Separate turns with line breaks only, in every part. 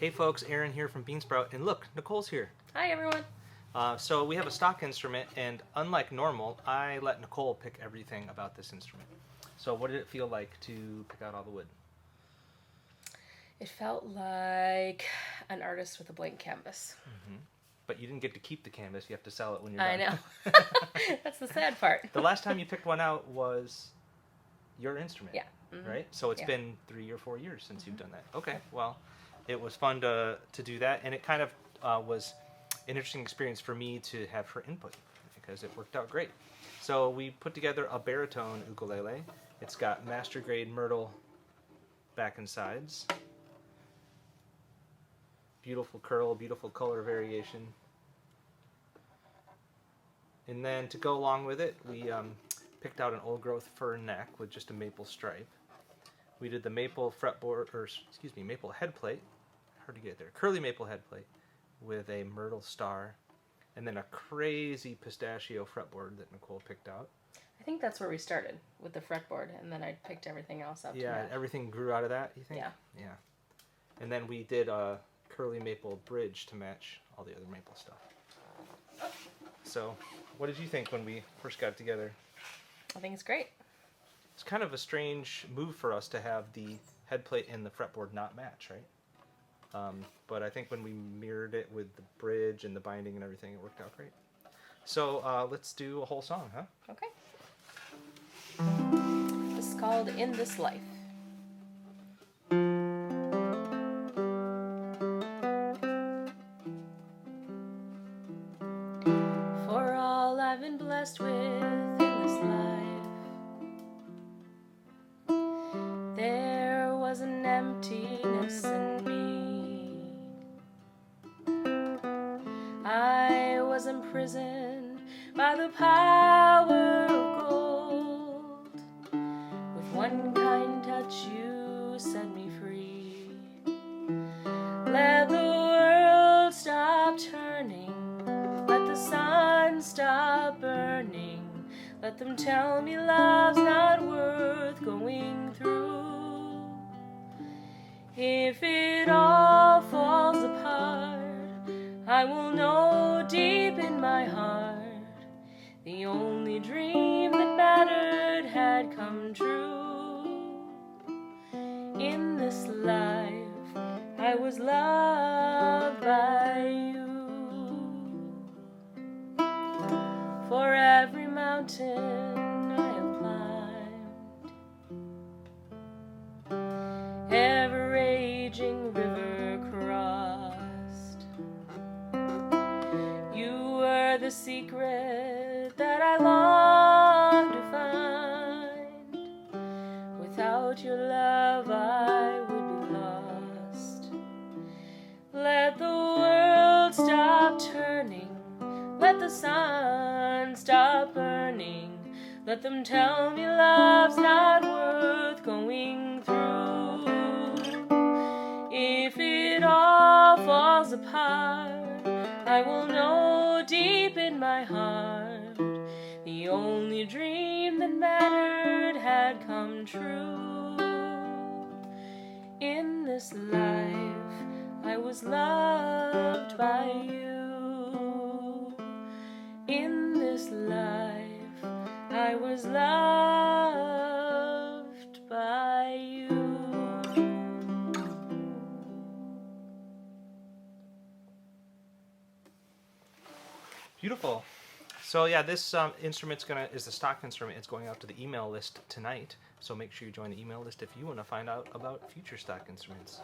Hey folks, Aaron here from Beansprout, and look, Nicole's here.
Hi everyone.
So we have a stock instrument, and unlike normal, I let Nicole pick everything about this instrument. So what did it feel like to pick out all the wood?
It felt like an artist with a blank canvas.
Mm-hmm. But you didn't get to keep the canvas, you have to sell it when you're
I
done.
know. That's the sad part.
The last time you picked one out was your instrument,
Yeah. Mm-hmm.
right? So it's been 3 or 4 years since you've done that. Okay, well, it was fun to do that, and it kind of was an interesting experience for me to have her input because it worked out great. So we put together a Baritone ukulele. It's got Mastergrade Myrtle back and sides. Beautiful curl, beautiful color variation. And then to go along with it, we picked out an old growth fir neck with just a maple stripe. We did the maple fretboard, or excuse me, maple head plate. Hard to get there. Curly maple head plate with a myrtle star, and then a crazy pistachio fretboard that Nicole picked out.
I think that's where we started with the fretboard, and then I picked everything else up.
Yeah, everything grew out of that, you think?
Yeah.
Yeah. And then we did a curly maple bridge to match all the other maple stuff. So, what did you think when we first got together?
I think it's great.
It's kind of a strange move for us to have the head plate and the fretboard not match, right? But I think when we mirrored it with the bridge and the binding and everything, it worked out great. So let's do a whole song, huh?
Okay. This is called In This Life. For all I've been blessed with in this life, there was an emptiness in me. I was imprisoned by the power of gold. With one kind touch you set me free. Let the world stop turning. Let the sun stop burning. Let them tell me love's not worth going through. If it all falls apart, I will know deep in my heart the only dream that mattered had come true. In this life, I was loved by you. For every mountain I have climbed, every raging river crossed, you were the secret that I long to find. Without your love I would be lost. Let the world stop turning. Let the sun stop burning. Let them tell me love's not worth going through. If it all falls apart, I will know deep in my heart the only dream that mattered had come true. In this life, I was loved by you. In this life, I was loved by you.
Beautiful. So yeah, this instrument's is the stock instrument. It's going out to the email list tonight. So make sure you join the email list if you want to find out about future stock instruments.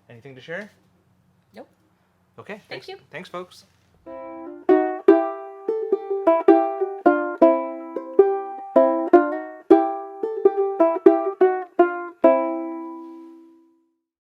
Anything to share?
Nope.
Okay.
Thank you.
Thanks, folks.